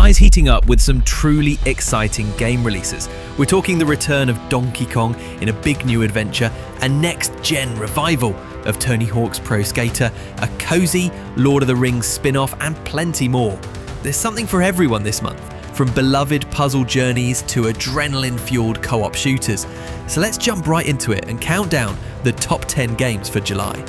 July's heating up with some truly exciting game releases. We're talking the return of Donkey Kong in a big new adventure, a next-gen revival of Tony Hawk's Pro Skater, a cozy Lord of the Rings spin-off, and plenty more. There's something for everyone this month, from beloved puzzle journeys to adrenaline-fueled co-op shooters. So let's jump right into it and count down the top 10 games for July.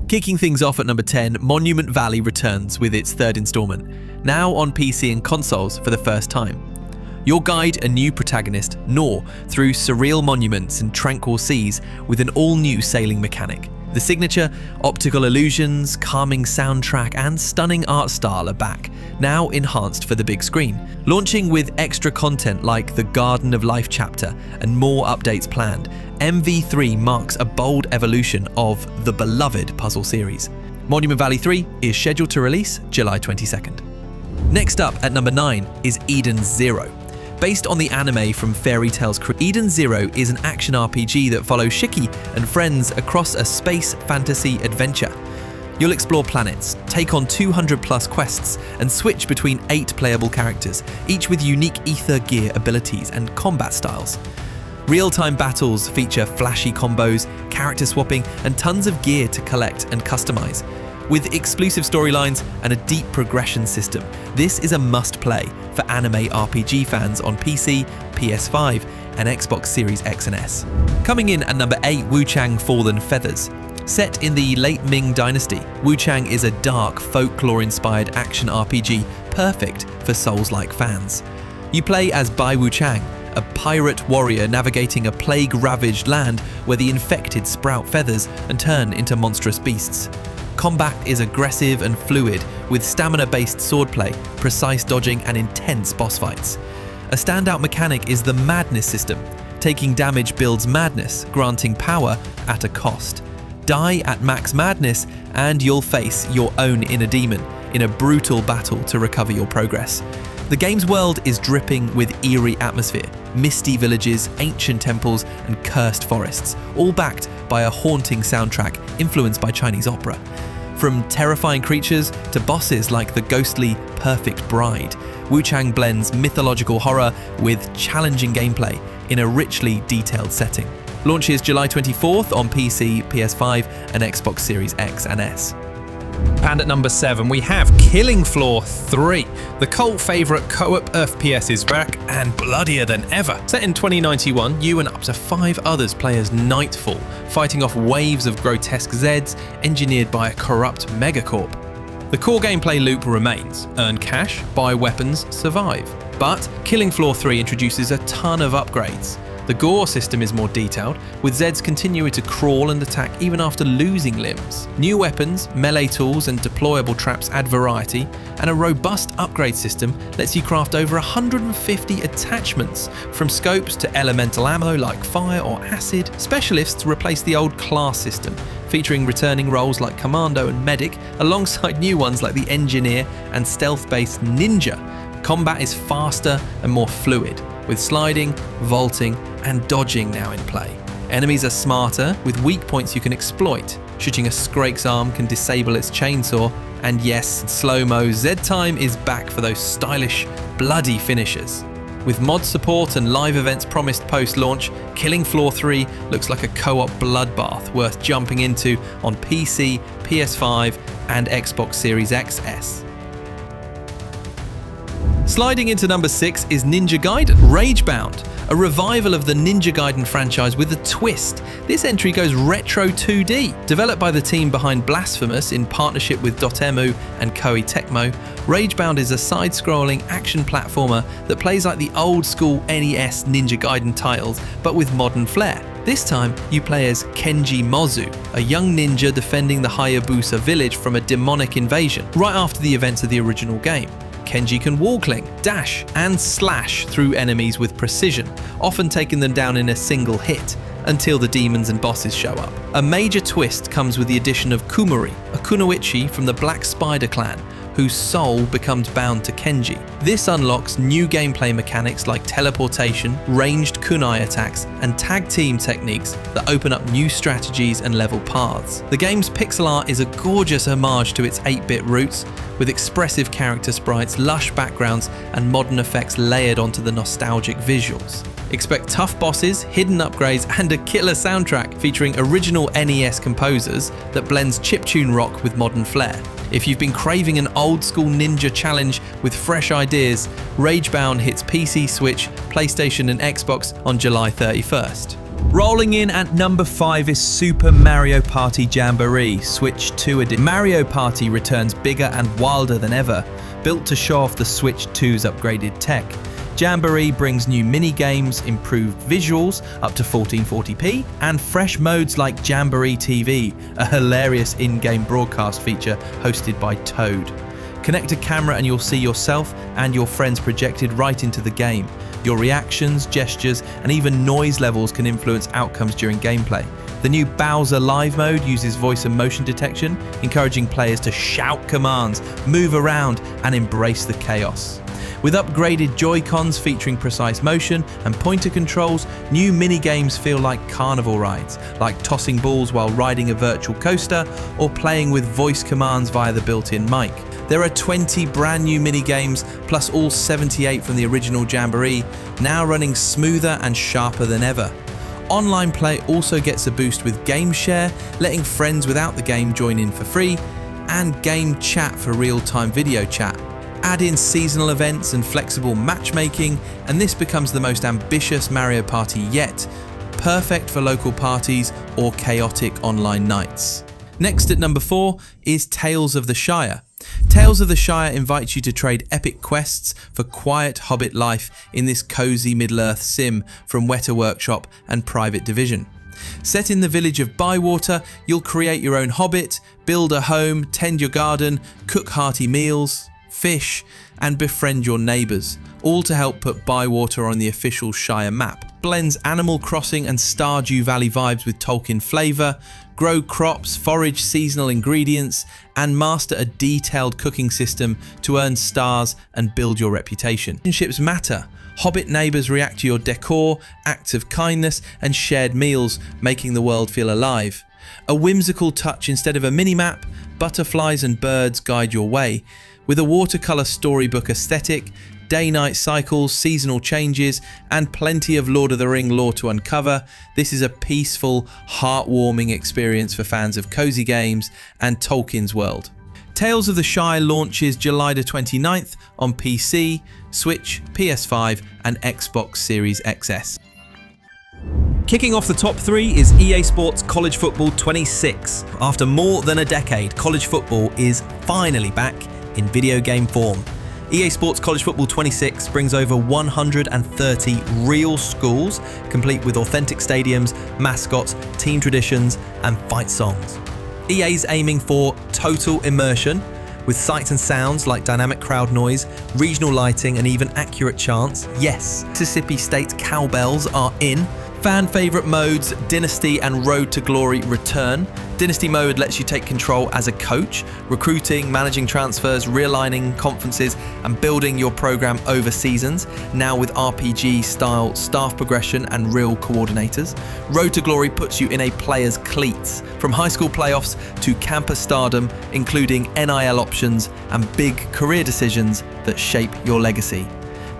Kicking things off at number 10, Monument Valley returns with its third installment, now on PC and consoles for the first time. You'll guide a new protagonist, Nor, through surreal monuments and tranquil seas with an all-new sailing mechanic. The signature optical illusions, calming soundtrack, and stunning art style are back, now enhanced for the big screen. Launching with extra content like the Garden of Life chapter and more updates planned, MV3 marks a bold evolution of the beloved puzzle series. Monument Valley 3 is scheduled to release July 22nd. Next up at number 9 is Eden Zero. Based on the anime from Fairy Tail's Eden Zero is an action RPG that follows Shiki and friends across a space fantasy adventure. You'll explore planets, take on 200 plus quests, and switch between 8 playable characters, each with unique ether gear abilities and combat styles. Real-time battles feature flashy combos, character swapping, and tons of gear to collect and customize. With exclusive storylines and a deep progression system, this is a must-play for anime RPG fans on PC, PS5, and Xbox Series X and S. Coming in at number 8, Wuchang Fallen Feathers. Set in the late Ming Dynasty, Wuchang is a dark, folklore-inspired action RPG perfect for Souls-like fans. You play as Bai Wuchang, a pirate warrior navigating a plague-ravaged land where the infected sprout feathers and turn into monstrous beasts. Combat is aggressive and fluid, with stamina-based swordplay, precise dodging, and intense boss fights. A standout mechanic is the Madness system. Taking damage builds madness, granting power at a cost. Die at max madness, and you'll face your own inner demon in a brutal battle to recover your progress. The game's world is dripping with eerie atmosphere, misty villages, ancient temples, and cursed forests, all backed by a haunting soundtrack influenced by Chinese opera. From terrifying creatures to bosses like the ghostly Perfect Bride, Wuchang blends mythological horror with challenging gameplay in a richly detailed setting. Launches July 24th on PC, PS5, and Xbox Series X and S. And at number 7, we have Killing Floor 3. The cult favourite co-op FPS is back and bloodier than ever. Set in 2091, you and up to 5 others play as Nightfall, fighting off waves of grotesque Zeds engineered by a corrupt megacorp. The core gameplay loop remains: earn cash, buy weapons, survive. But Killing Floor 3 introduces a ton of upgrades. The gore system is more detailed, with Zeds continuing to crawl and attack even after losing limbs. New weapons, melee tools, and deployable traps add variety, and a robust upgrade system lets you craft over 150 attachments, from scopes to elemental ammo like fire or acid. Specialists replace the old class system, featuring returning roles like Commando and Medic, alongside new ones like the Engineer and stealth-based Ninja. Combat is faster and more fluid, with sliding, vaulting, and dodging now in play. Enemies are smarter, with weak points you can exploit. Shooting a Scrake's arm can disable its chainsaw, and yes, slow-mo Z-Time is back for those stylish, bloody finishers. With mod support and live events promised post-launch, Killing Floor 3 looks like a co-op bloodbath worth jumping into on PC, PS5, and Xbox Series XS. Sliding into number 6 is Ninja Gaiden Ragebound, a revival of the Ninja Gaiden franchise with a twist. This entry goes retro 2D. Developed by the team behind Blasphemous in partnership with Dotemu and Koei Tecmo, Ragebound is a side-scrolling action platformer that plays like the old-school NES Ninja Gaiden titles, but with modern flair. This time, you play as Kenji Mozu, a young ninja defending the Hayabusa village from a demonic invasion, right after the events of the original game. Kenji can wall cling, dash, and slash through enemies with precision, often taking them down in a single hit, until the demons and bosses show up. A major twist comes with the addition of Kumari, a kunoichi from the Black Spider clan, whose soul becomes bound to Kenji. This unlocks new gameplay mechanics like teleportation, ranged kunai attacks, and tag team techniques that open up new strategies and level paths. The game's pixel art is a gorgeous homage to its 8-bit roots, with expressive character sprites, lush backgrounds, and modern effects layered onto the nostalgic visuals. Expect tough bosses, hidden upgrades, and a killer soundtrack featuring original NES composers that blends chiptune rock with modern flair. If you've been craving an old-school ninja challenge with fresh ideas, Ragebound hits PC, Switch, PlayStation, and Xbox on July 31st. Rolling in at number 5 is Super Mario Party Jamboree, Switch 2 edition. Mario Party returns bigger and wilder than ever, built to show off the Switch 2's upgraded tech. Jamboree brings new mini-games, improved visuals up to 1440p, and fresh modes like Jamboree TV, a hilarious in-game broadcast feature hosted by Toad. Connect a camera and you'll see yourself and your friends projected right into the game. Your reactions, gestures, and even noise levels can influence outcomes during gameplay. The new Bowser Live mode uses voice and motion detection, encouraging players to shout commands, move around, and embrace the chaos. With upgraded Joy-Cons featuring precise motion and pointer controls, new mini-games feel like carnival rides, like tossing balls while riding a virtual coaster or playing with voice commands via the built-in mic. There are 20 brand new mini-games, plus all 78 from the original Jamboree, now running smoother and sharper than ever. Online play also gets a boost with Game Share, letting friends without the game join in for free, and Game Chat for real-time video chat. Add in seasonal events and flexible matchmaking, and this becomes the most ambitious Mario Party yet, perfect for local parties or chaotic online nights. Next at number 4 is Tales of the Shire. Tales of the Shire invites you to trade epic quests for quiet hobbit life in this cozy Middle-earth sim from Weta Workshop and Private Division. Set in the village of Bywater, you'll create your own hobbit, build a home, tend your garden, cook hearty meals, fish, and befriend your neighbours, all to help put Bywater on the official Shire map. Blends Animal Crossing and Stardew Valley vibes with Tolkien flavour, grow crops, forage seasonal ingredients, and master a detailed cooking system to earn stars and build your reputation. Relationships matter. Hobbit neighbours react to your decor, acts of kindness, and shared meals, making the world feel alive. A whimsical touch instead of a mini-map, butterflies and birds guide your way. With a watercolour storybook aesthetic, day-night cycles, seasonal changes, and plenty of Lord of the Ring lore to uncover, this is a peaceful, heartwarming experience for fans of cozy games and Tolkien's world. Tales of the Shire launches July the 29th on PC, Switch, PS5, and Xbox Series XS. Kicking off the top 3 is EA Sports College Football 26. After more than a decade, college football is finally back in video game form. EA Sports College Football 26 brings over 130 real schools, complete with authentic stadiums, mascots, team traditions, and fight songs. EA's aiming for total immersion, with sights and sounds like dynamic crowd noise, regional lighting, and even accurate chants. Yes, Mississippi State cowbells are in. Fan favourite modes Dynasty and Road to Glory return. Dynasty mode lets you take control as a coach, recruiting, managing transfers, realigning conferences, and building your program over seasons, now with RPG-style staff progression and real coordinators. Road to Glory puts you in a player's cleats, from high school playoffs to campus stardom, including NIL options and big career decisions that shape your legacy.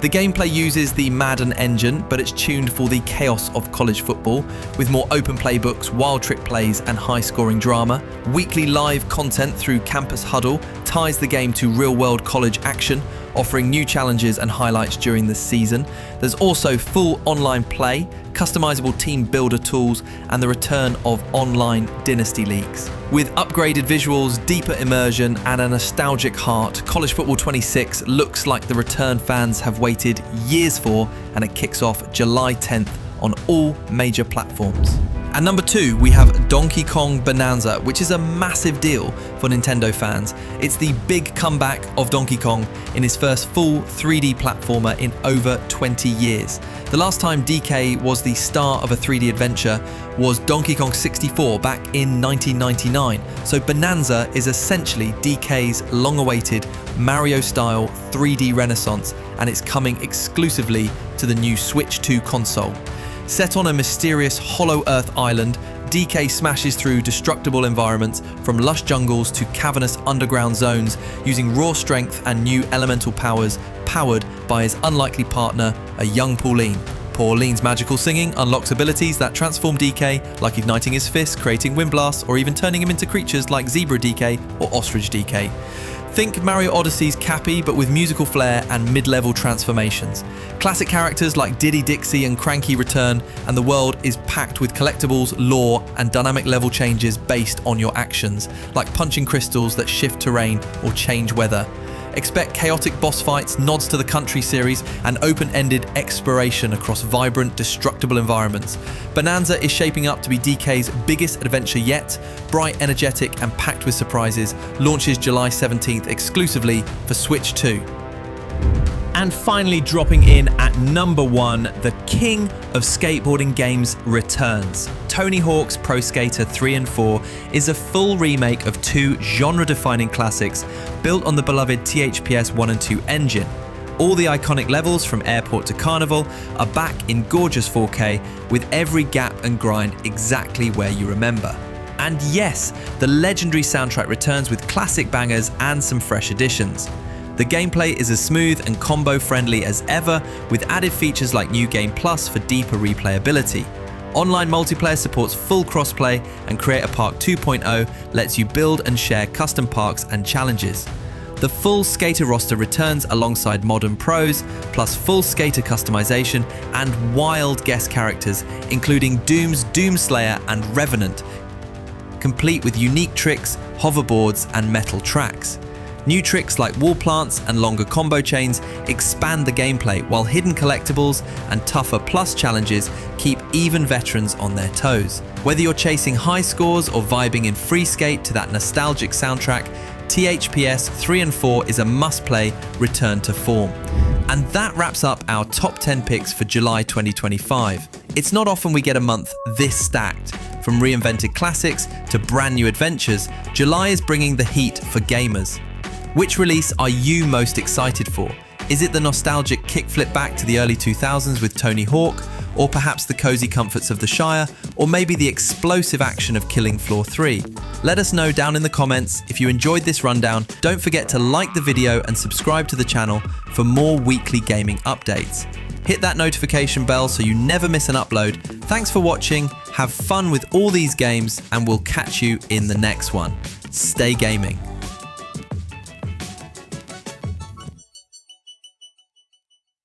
The gameplay uses the Madden engine, but it's tuned for the chaos of college football, with more open playbooks, wild trick plays, and high-scoring drama. Weekly live content through Campus Huddle ties the game to real-world college action, offering new challenges and highlights during the season. There's also full online play, customizable team builder tools, and the return of online dynasty leagues. With upgraded visuals, deeper immersion, and a nostalgic heart, College Football 26 looks like the return fans have waited years for, and it kicks off July 10th on all major platforms. At number 2, we have Donkey Kong Bonanza, which is a massive deal for Nintendo fans. It's the big comeback of Donkey Kong in his first full 3D platformer in over 20 years. The last time DK was the star of a 3D adventure was Donkey Kong 64 back in 1999. So Bonanza is essentially DK's long-awaited Mario-style 3D renaissance, and it's coming exclusively to the new Switch 2 console. Set on a mysterious Hollow Earth island, DK smashes through destructible environments from lush jungles to cavernous underground zones using raw strength and new elemental powers powered by his unlikely partner, a young Pauline. Pauline's magical singing unlocks abilities that transform DK, like igniting his fists, creating wind blasts, or even turning him into creatures like Zebra DK or Ostrich DK. Think Mario Odyssey's Cappy, but with musical flair and mid-level transformations. Classic characters like Diddy Dixie and Cranky return, and the world is packed with collectibles, lore, and dynamic level changes based on your actions, like punching crystals that shift terrain or change weather. Expect chaotic boss fights, nods to the Country series, and open-ended exploration across vibrant, destructible environments. Bonanza is shaping up to be DK's biggest adventure yet. Bright, energetic, and packed with surprises. Launches July 17th exclusively for Switch 2. And finally, dropping in at number 1, the king of skateboarding games returns. Tony Hawk's Pro Skater 3 and 4 is a full remake of 2 genre-defining classics built on the beloved THPS 1 and 2 engine. All the iconic levels from Airport to Carnival are back in gorgeous 4K, with every gap and grind exactly where you remember. And yes, the legendary soundtrack returns with classic bangers and some fresh additions. The gameplay is as smooth and combo-friendly as ever, with added features like New Game Plus for deeper replayability. Online multiplayer supports full crossplay, and Creator Park 2.0 lets you build and share custom parks and challenges. The full skater roster returns alongside modern pros, plus full skater customization and wild guest characters, including Doom's Doomslayer and Revenant, complete with unique tricks, hoverboards, and metal tracks. New tricks like wall plants and longer combo chains expand the gameplay, while hidden collectibles and tougher plus challenges keep even veterans on their toes. Whether you're chasing high scores or vibing in free skate to that nostalgic soundtrack, THPS 3 and 4 is a must-play return to form. And that wraps up our top 10 picks for July 2025. It's not often we get a month this stacked. From reinvented classics to brand new adventures, July is bringing the heat for gamers. Which release are you most excited for? Is it the nostalgic kickflip back to the early 2000s with Tony Hawk, or perhaps the cozy comforts of the Shire, or maybe the explosive action of Killing Floor 3? Let us know down in the comments. If you enjoyed this rundown, don't forget to like the video and subscribe to the channel for more weekly gaming updates. Hit that notification bell so you never miss an upload. Thanks for watching, have fun with all these games, and we'll catch you in the next one. Stay gaming.